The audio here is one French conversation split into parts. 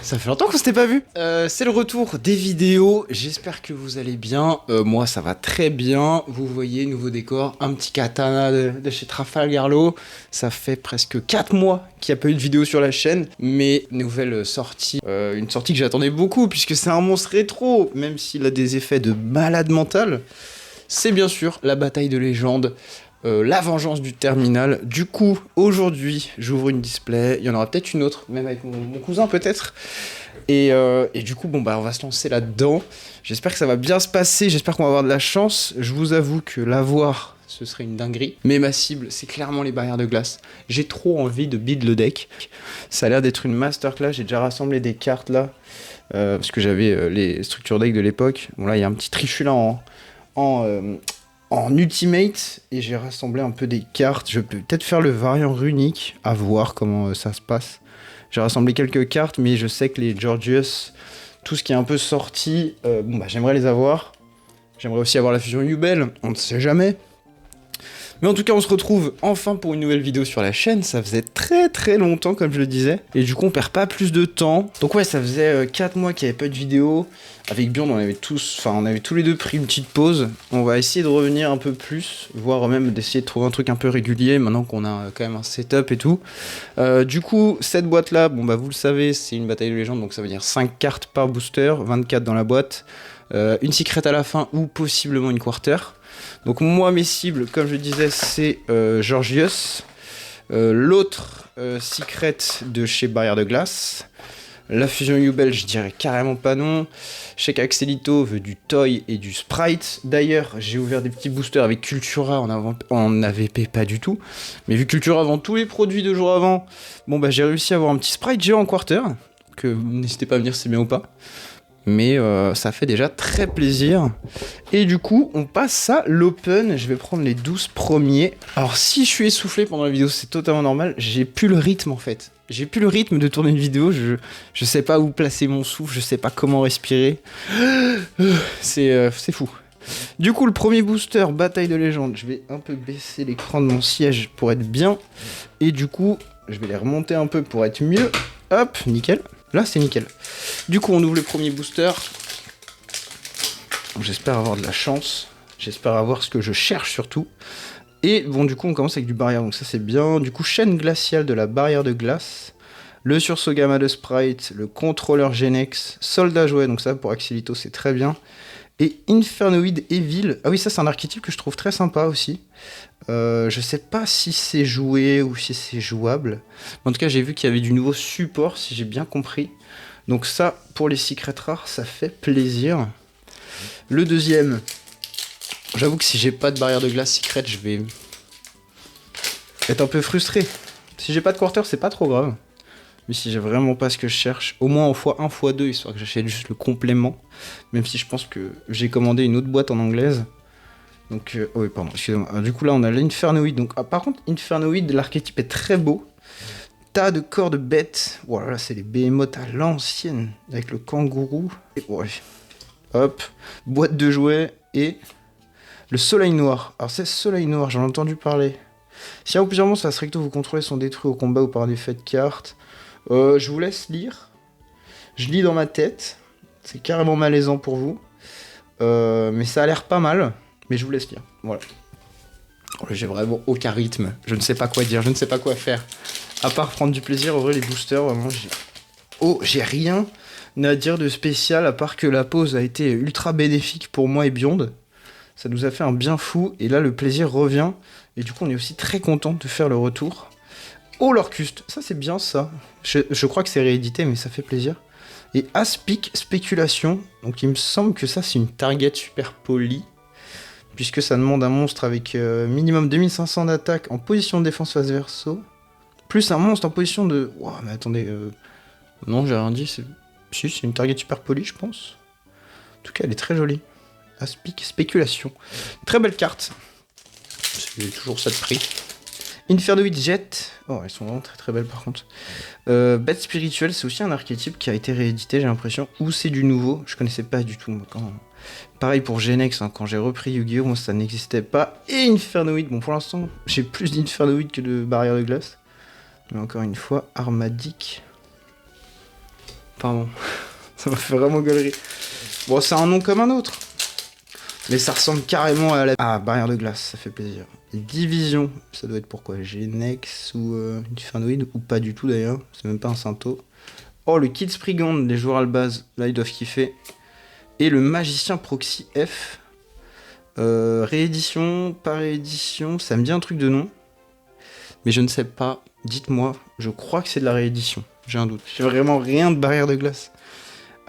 Ça fait longtemps qu'on s'était pas vu. C'est le retour des vidéos. J'espère que vous allez bien. Moi, ça va très bien. Vous voyez, nouveau décor, un petit katana de chez Trafalgar Law. Ça fait presque 4 mois qu'il n'y a pas eu de vidéo sur la chaîne. Mais nouvelle sortie, une sortie que j'attendais beaucoup puisque c'est un monstre rétro, même s'il a des effets de malade mental. C'est bien sûr la bataille de légende. La vengeance du terminal. Du coup, aujourd'hui, j'ouvre une display. Il y en aura peut-être une autre, même avec mon cousin peut-être. Et du coup, on va se lancer là-dedans. J'espère que ça va bien se passer. J'espère qu'on va avoir de la chance. Je vous avoue que l'avoir, ce serait une dinguerie. Mais ma cible, c'est clairement les barrières de glace. J'ai trop envie de build le deck. Ça a l'air d'être une masterclass. J'ai déjà rassemblé des cartes là. Parce que j'avais les structures deck de l'époque. Bon, là, il y a un petit trichu là en ultimate, et j'ai rassemblé un peu des cartes. Je peux peut-être faire le variant runique, à voir comment ça se passe. J'ai rassemblé quelques cartes, mais je sais que les Georgius, tout ce qui est un peu sorti, j'aimerais les avoir. J'aimerais aussi avoir la fusion Yubel, on ne sait jamais. Mais en tout cas, on se retrouve enfin pour une nouvelle vidéo sur la chaîne. Ça faisait très très longtemps, comme je le disais. Et du coup, on perd pas plus de temps. Donc ouais, ça faisait 4 mois qu'il n'y avait pas de vidéo. Avec Bjorn, on avait tous les deux pris une petite pause. On va essayer de revenir un peu plus, voire même d'essayer de trouver un truc un peu régulier, maintenant qu'on a quand même un setup et tout. Du coup, cette boîte-là, vous le savez, c'est une bataille de légende, donc ça veut dire 5 cartes par booster, 24 dans la boîte. Une secret à la fin, ou possiblement une quarter. Donc moi, mes cibles, comme je disais, c'est Georgius. L'autre, Secret de chez Barrière de Glace. La fusion Yubel, je dirais carrément pas non. Je sais qu'Axelito veut du Toy et du Sprite. D'ailleurs, j'ai ouvert des petits boosters avec Cultura en AVP, pas du tout. Mais vu que Cultura vend tous les produits 2 jours avant, j'ai réussi à avoir un petit Sprite géant en quarter. Que n'hésitez pas à me dire si c'est bien ou pas. Mais ça fait déjà très plaisir. Et du coup, on passe à l'open. Je vais prendre les 12 premiers. Alors, si je suis essoufflé pendant la vidéo, c'est totalement normal. J'ai plus le rythme, en fait. J'ai plus le rythme de tourner une vidéo. Je sais pas où placer mon souffle. Je sais pas comment respirer. C'est fou. Du coup, le premier booster, bataille de légende. Je vais un peu baisser l'écran de mon siège pour être bien. Et du coup, je vais les remonter un peu pour être mieux. Hop, nickel. Là, c'est nickel. Du coup, on ouvre le premier booster. J'espère avoir de la chance. J'espère avoir ce que je cherche surtout. Et du coup, on commence avec du barrière. Donc ça, c'est bien. Du coup, chaîne glaciale de la barrière de glace. Le sursaut gamma de Sprite. Le contrôleur Genex. Soldat jouet. Donc ça, pour Axelito, c'est très bien. Et Infernoid Evil. Ah oui, ça, c'est un archétype que je trouve très sympa aussi. Je sais pas si c'est joué ou si c'est jouable. Mais en tout cas, j'ai vu qu'il y avait du nouveau support, si j'ai bien compris. Donc ça, pour les secrets rares, ça fait plaisir. Le deuxième, j'avoue que si j'ai pas de barrière de glace secret, je vais être un peu frustré. Si j'ai pas de quarter, c'est pas trop grave. Mais si j'ai vraiment pas ce que je cherche, au moins en x1, x2, histoire que j'achète juste le complément. Même si je pense que j'ai commandé une autre boîte en anglaise. Donc, oui, pardon, excusez-moi. Du coup, là, on a l'Infernoid. Donc, par contre, Infernoid, l'archétype est très beau. Tas de corps de bêtes. Voilà, c'est les behemoths à l'ancienne. Avec le kangourou. Et, ouais. Hop. Boîte de jouets. Et le soleil noir. Alors, c'est soleil noir, j'en ai entendu parler. Si un ou plusieurs monstres à recto vous contrôlez sont détruits au combat ou par des faits de cartes. Je vous laisse lire. Je lis dans ma tête. C'est carrément malaisant pour vous. Mais ça a l'air pas mal. Mais je vous laisse lire, voilà. J'ai vraiment aucun rythme, je ne sais pas quoi dire, je ne sais pas quoi faire. À part prendre du plaisir, ouvrir les boosters, vraiment, j'ai rien à dire de spécial, à part que la pause a été ultra bénéfique pour moi et Beyond. Ça nous a fait un bien fou, et là, le plaisir revient. Et du coup, on est aussi très content de faire le retour. Oh, l'Orcuste, ça c'est bien ça. Je crois que c'est réédité, mais ça fait plaisir. Et Aspic Spéculation, donc il me semble que ça c'est une target super polie. Puisque ça demande un monstre avec minimum 2500 d'attaque en position de défense face verso, plus un monstre en position de... Wow, mais attendez, non, j'ai rien dit, si, c'est une target super polie, je pense. En tout cas, elle est très jolie. Aspic Spéculation. Très belle carte. C'est toujours ça de prix. Infernoid Jet. Oh, elles sont vraiment très très belles par contre. Bête spirituelle, c'est aussi un archétype qui a été réédité, j'ai l'impression. Ou c'est du nouveau, je connaissais pas du tout. Pareil pour Genex, quand j'ai repris Yu-Gi-Oh, moi ça n'existait pas. Et Infernoid, bon pour l'instant j'ai plus d'Infernoid que de barrière de glace. Mais encore une fois, Armadic. Pardon. Ça m'a fait vraiment galerie. Bon, c'est un nom comme un autre. Mais ça ressemble carrément à la... Ah, barrière de glace, ça fait plaisir. Division, ça doit être pourquoi Genex ou Infernoid, ou pas du tout d'ailleurs. C'est même pas un Syntho. Oh, le Kid Sprigand, les joueurs à la base, là ils doivent kiffer. Et le Magicien Proxy F. Réédition, pas réédition, ça me dit un truc de nom. Mais je ne sais pas, dites-moi, je crois que c'est de la réédition. J'ai un doute. J'ai vraiment rien de barrière de glace.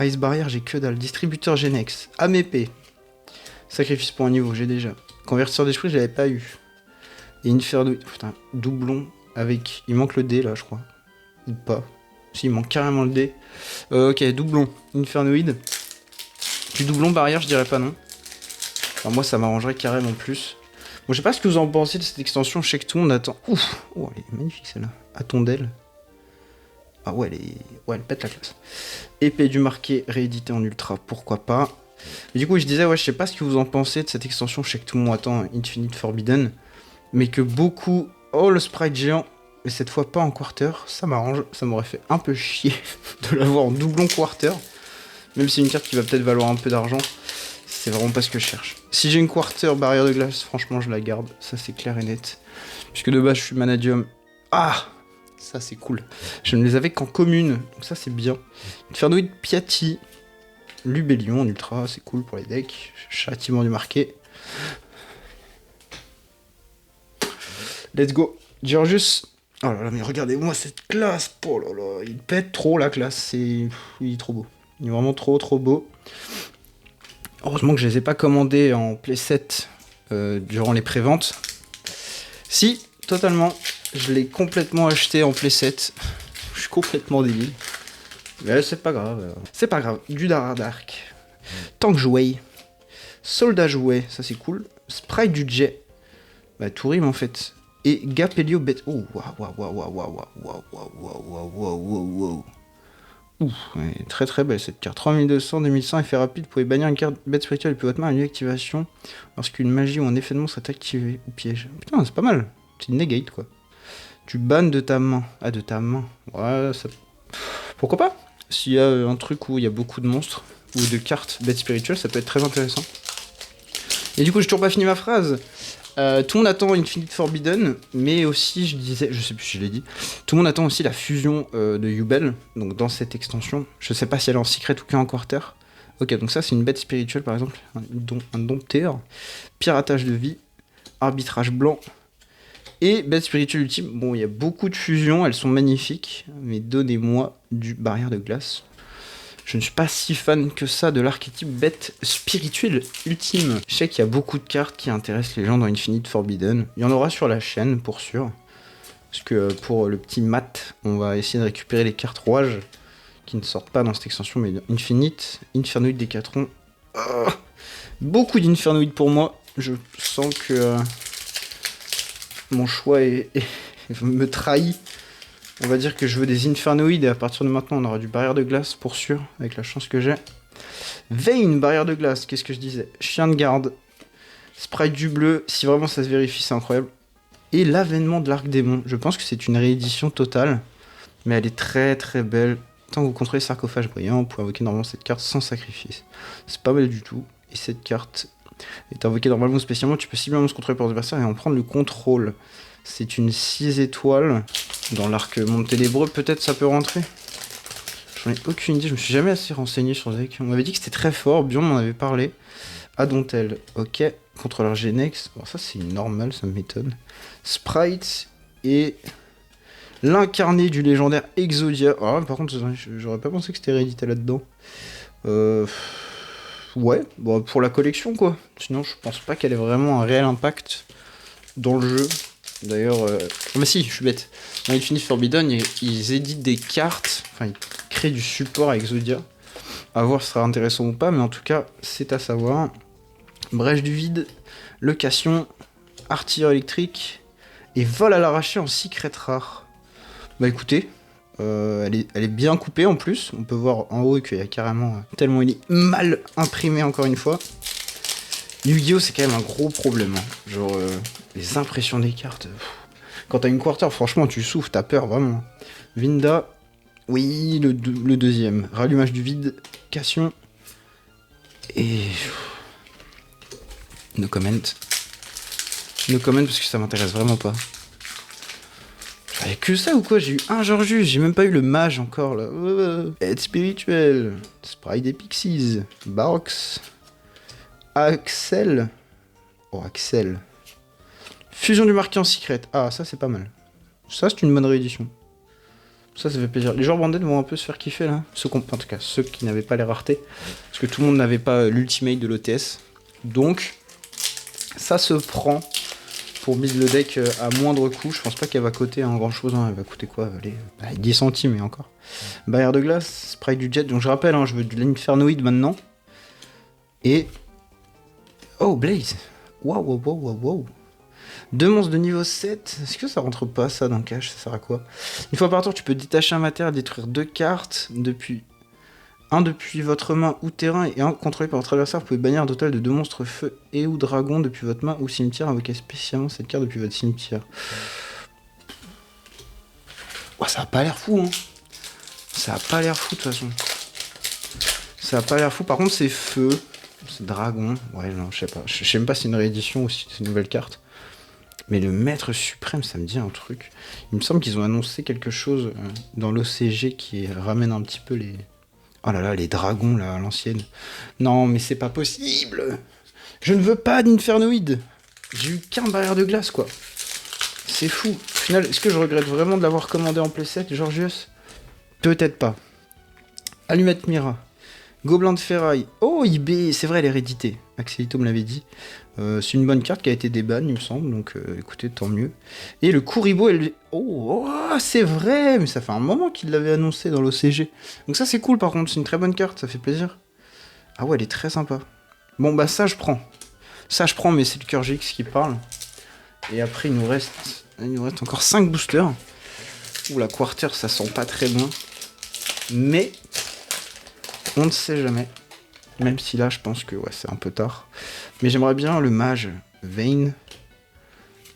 Ice Barrière, j'ai que dalle. Distributeur Genex. AMP. Sacrifice pour un niveau, j'ai déjà. Convertisseur d'esprit, je l'avais pas eu. Et Inferno... Putain, doublon avec... Il manque le D, là, je crois. Ou pas. Si, il manque carrément le D. Ok, doublon. Infernoid. Du doublon barrière, je dirais pas non. Alors moi, ça m'arrangerait carrément plus. Bon, je sais pas ce que vous en pensez de cette extension. Je sais que tout le monde attend... Ouf. Oh, elle est magnifique, celle-là. Attondelle. Ah ouais, elle pète la classe. Épée du marqué, réédité en ultra, pourquoi pas. Et du coup, je disais, ouais, je sais pas ce que vous en pensez de cette extension. Je sais que tout le monde attend Infinite Forbidden. Mais que beaucoup... Oh, le sprite géant. Mais cette fois, pas en quarter. Ça m'arrange. Ça m'aurait fait un peu chier de l'avoir en doublon quarter. Même si c'est une carte qui va peut-être valoir un peu d'argent. C'est vraiment pas ce que je cherche. Si j'ai une quarter barrière de glace, franchement, je la garde. Ça, c'est clair et net. Puisque de base, je suis Manadium. Ah! Ça, c'est cool. Je ne les avais qu'en commune. Donc ça, c'est bien. Infernoid Piatti. Lubellion en ultra, c'est cool pour les decks. Châtiment du marqué. Let's go. Georgius. Oh là là, mais regardez-moi cette classe. Oh là là, il pète trop la classe. Il est trop beau. Il est vraiment trop beau. Heureusement que je les ai pas commandés en playset durant les préventes. Si, totalement. Je l'ai complètement acheté en playset. Je suis complètement débile. Mais c'est pas grave. C'est pas grave. Du Dark. Tank jouet. Soldat jouet, ça c'est cool. Sprite du jet. Bah tout rime en fait. Et Gapelio bête. Oh waouh. Ouh, ouais, très belle cette carte. 3200, 2100, effet rapide. Vous pouvez bannir une carte bête spirituelle depuis votre main à une activation lorsqu'une magie ou un effet de monstre est activé ou piège. Putain, c'est pas mal. C'est une negate quoi. Tu bannes de ta main. Ah, de ta main. Ouais, ça. Pourquoi pas? S'il y a un truc où il y a beaucoup de monstres ou de cartes bêtes spirituelles, ça peut être très intéressant. Et du coup, j'ai toujours pas fini ma phrase. Tout le monde attend Infinite Forbidden, mais aussi, je disais, je sais plus si je l'ai dit, tout le monde attend aussi la fusion de Yubel, donc dans cette extension. Je sais pas si elle est en secret ou qu'en quarter. Ok, donc ça c'est une bête spirituelle par exemple, un dompteur, piratage de vie, arbitrage blanc, et bête spirituelle ultime. Bon, il y a beaucoup de fusions, elles sont magnifiques, mais donnez-moi du barrière de glace. Je ne suis pas si fan que ça de l'archétype bête spirituelle ultime. Je sais qu'il y a beaucoup de cartes qui intéressent les gens dans Infinite Forbidden. Il y en aura sur la chaîne pour sûr. Parce que pour le petit mat, on va essayer de récupérer les cartes rouages qui ne sortent pas dans cette extension, mais Infinite, Infernoid Décathlon. Beaucoup d'Infernoid pour moi. Je sens que mon choix me trahit. On va dire que je veux des Infernoïdes et à partir de maintenant on aura du barrière de glace pour sûr, avec la chance que j'ai. Vayne, barrière de glace, qu'est-ce que je disais? Chien de garde, sprite du bleu, si vraiment ça se vérifie c'est incroyable. Et l'avènement de l'arc démon, je pense que c'est une réédition totale, mais elle est très belle. Tant que vous contrôlez sarcophage brillant, vous pouvez invoquer normalement cette carte sans sacrifice. C'est pas mal du tout, et cette carte est invoquée normalement spécialement, tu peux cibler se contrôler par l'adversaire et en prendre le contrôle. C'est une 6 étoiles. Dans l'arc monde ténébreux, peut-être ça peut rentrer. J'en ai aucune idée, je me suis jamais assez renseigné sur ce deck. On m'avait dit que c'était très fort, Bion m'en avait parlé. Adontel, ok. Contrôleur Genex, bon ça c'est normal, ça m'étonne. Sprite et l'incarné du légendaire Exodia. Ah, par contre, j'aurais pas pensé que c'était réédité là-dedans. Ouais, bon, pour la collection quoi. Sinon, je pense pas qu'elle ait vraiment un réel impact dans le jeu. D'ailleurs, mais si, je suis bête. Dans Infinite Forbidden, ils éditent des cartes, enfin, ils créent du support avec Exodia. À voir si ce sera intéressant ou pas, mais en tout cas, c'est à savoir. Brèche du vide, location, artillerie électrique, et vol à l'arraché en secret rare. Bah écoutez, elle est bien coupée en plus. On peut voir en haut qu'il y a carrément, tellement il est mal imprimé encore une fois. Yu-Gi-Oh! C'est quand même un gros problème. Hein. Genre, les impressions des cartes. Quand t'as une quarter, franchement, tu souffres, t'as peur, vraiment. Vinda, Oui, le deuxième. Rallumage du vide, Cation. Et... No comment. No comment parce que ça m'intéresse vraiment pas. J'avais que ça ou quoi? J'ai eu un Georgius, j'ai même pas eu le mage encore là. Aide spirituelle. Sprite des Pixies. Barox. Axel. Oh, Axel. Fusion du marqué en secret. Ah, ça c'est pas mal. Ça c'est une bonne réédition. Ça fait plaisir. Les joueurs banded vont un peu se faire kiffer là. En tout cas, ceux qui n'avaient pas les raretés. Parce que tout le monde n'avait pas l'ultimate de l'OTS. Donc, ça se prend pour mise le deck à moindre coût. Je pense pas qu'elle va coûter grand chose. Hein. Elle va coûter quoi? Allez, 10 centimes et encore. Barrière de glace, sprite du jet. Donc je rappelle, hein, je veux de l'infernoïde maintenant. Et... Oh, Blaze. Waouh. 2 monstres de niveau 7. Est-ce que ça rentre pas ça dans le cache? Ça sert à quoi? Une fois par tour, tu peux détacher un matériel, détruire 2 cartes depuis votre main ou terrain et un contrôlé par votre adversaire. Vous pouvez bannir un total de 2 monstres feu et ou dragon depuis votre main ou cimetière, invoquer spécialement cette carte depuis votre cimetière. Oh, ça a pas l'air fou, hein. Ça a pas l'air fou de toute façon. Ça a pas l'air fou. Par contre, c'est feu, c'est dragon. Ouais, non, je sais pas. Je sais même pas si c'est une réédition ou si c'est une nouvelle carte. Mais le maître suprême, ça me dit un truc. Il me semble qu'ils ont annoncé quelque chose dans l'OCG qui ramène un petit peu les... Oh là là, les dragons, là, à l'ancienne. Non, mais c'est pas possible. Je ne veux pas d'infernoïde. J'ai eu qu'un barrière de glace, quoi. C'est fou. Au final, est-ce que je regrette vraiment de l'avoir commandé en playset, Georgius? Peut-être pas. Allumette Mira. Gobelin de ferraille. Oh, IB, c'est vrai, l'hérédité. Axelito me l'avait dit. C'est une bonne carte qui a été débanne, il me semble. Donc, écoutez, tant mieux. Et le Kuribo, oh, c'est vrai. Mais ça fait un moment qu'il l'avait annoncé dans l'OCG. Donc ça, c'est cool, par contre. C'est une très bonne carte, ça fait plaisir. Ah ouais, elle est très sympa. Bon, bah ça, je prends. Ça, je prends, mais c'est le cœur GX qui parle. Et après, il nous reste encore 5 boosters. Ouh, la quarter, ça sent pas très bon. Mais... on ne sait jamais. Même si là, je pense que ouais, c'est un peu tard. Mais j'aimerais bien le mage Vayne.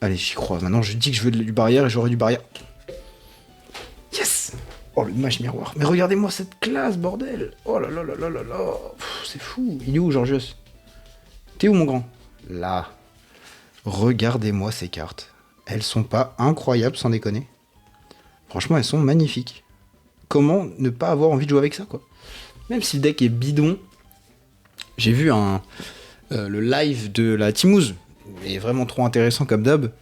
Allez, j'y crois. Maintenant, je dis que je veux du barrière et j'aurai du barrière. Yes! Oh, le mage miroir. Mais regardez-moi cette classe, bordel! Oh là là là là là là! C'est fou. Il est où, Georgius? T'es où, mon grand? Là. Regardez-moi ces cartes. Elles sont pas incroyables, sans déconner. Franchement, elles sont magnifiques. Comment ne pas avoir envie de jouer avec ça, quoi? Même si le deck est bidon, j'ai vu le live de la Timouze, il est vraiment trop intéressant comme d'hab,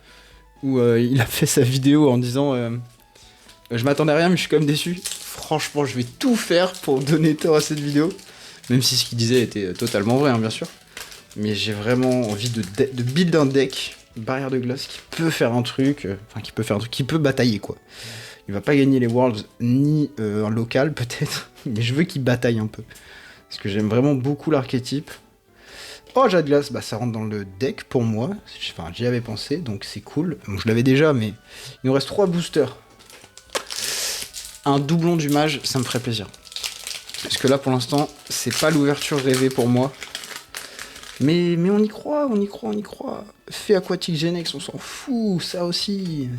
où il a fait sa vidéo en disant je m'attendais à rien mais je suis quand même déçu. Franchement, je vais tout faire pour donner tort à cette vidéo, même si ce qu'il disait était totalement vrai, hein, bien sûr. Mais j'ai vraiment envie de build un deck, barrière de glace, qui peut faire un truc, qui peut batailler, quoi. Il va pas gagner les Worlds ni un local peut-être, mais je veux qu'il bataille un peu. Parce que j'aime vraiment beaucoup l'archétype. Oh, Jade Glace, bah ça rentre dans le deck pour moi. Enfin, j'y avais pensé, donc c'est cool. Donc, je l'avais déjà, mais il nous reste 3 boosters. Un doublon du mage, ça me ferait plaisir. Parce que là, pour l'instant, c'est pas l'ouverture rêvée pour moi. Mais on y croit. Fée aquatique Genex, on s'en fout. Ça aussi.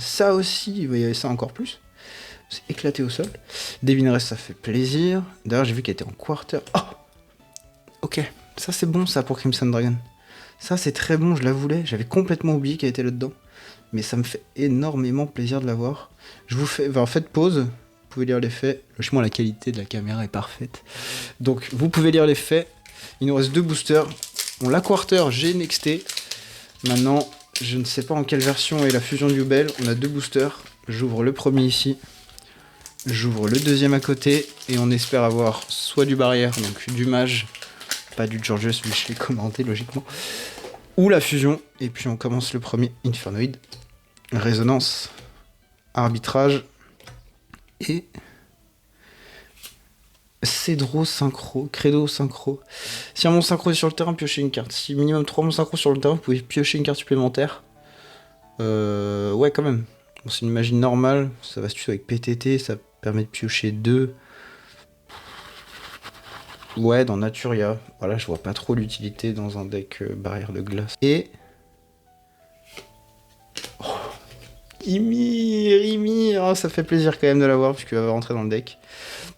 Il va y avoir ça encore plus. C'est éclaté au sol. Divineresse, ça fait plaisir. D'ailleurs, j'ai vu qu'elle était en quarter. Oh! Ok, ça c'est bon ça pour Crimson Dragon. Ça c'est très bon, je la voulais. J'avais complètement oublié qu'elle était là-dedans. Mais ça me fait énormément plaisir de la voir. Je vous fais... Enfin, faites pause. Vous pouvez lire les faits. Logicement, la qualité de la caméra est parfaite. Donc, vous pouvez lire les faits. Il nous reste 2 boosters. On l'a quarter, j'ai nexté. Maintenant, je ne sais pas en quelle version est la fusion du Bell. On a 2 boosters. J'ouvre le premier ici. J'ouvre le deuxième à côté. Et on espère avoir soit du barrière, donc du mage. Pas du Georgius, mais je l'ai commenté logiquement. Ou la fusion. Et puis on commence le premier Infernoid. Résonance. Arbitrage. Et... Cédro synchro. Credo synchro. Si un monstre synchro est sur le terrain, piochez une carte. Si minimum 3 monstres synchro sur le terrain, vous pouvez piocher une carte supplémentaire. Ouais, quand même. Bon, c'est une magie normale. Ça va se tuer avec PTT. Ça permet de piocher 2. Ouais, dans Naturia. Voilà, je vois pas trop l'utilité dans un deck barrière de glace. Et... Oh, Ymir, oh, ça fait plaisir quand même de l'avoir, puisqu'il va rentrer dans le deck.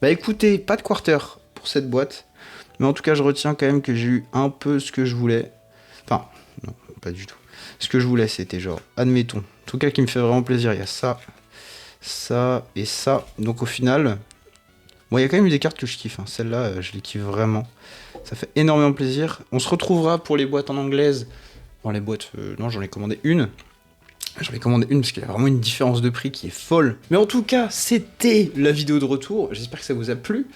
Bah écoutez, pas de quarter pour cette boîte. Mais en tout cas, je retiens quand même que j'ai eu un peu ce que je voulais. Enfin, non, pas du tout. Ce que je voulais, c'était genre, admettons, en tout cas qui me fait vraiment plaisir, il y a ça, ça et ça. Donc au final, bon, il y a quand même eu des cartes que je kiffe. Hein. Celle-là, je les kiffe vraiment. Ça fait énormément plaisir. On se retrouvera pour les boîtes en anglaise. Bon, les boîtes, non, j'en ai commandé une. J'en ai commandé une parce qu'il y a vraiment une différence de prix qui est folle. Mais en tout cas, c'était la vidéo de retour. J'espère que ça vous a plu.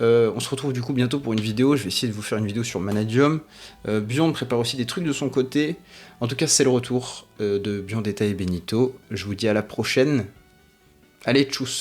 On se retrouve du coup bientôt pour une vidéo. Je vais essayer de vous faire une vidéo sur Manadium. Beyond prépare aussi des trucs de son côté. En tout cas, c'est le retour de Beyond Deta et Benito. Je vous dis à la prochaine. Allez, tchuss!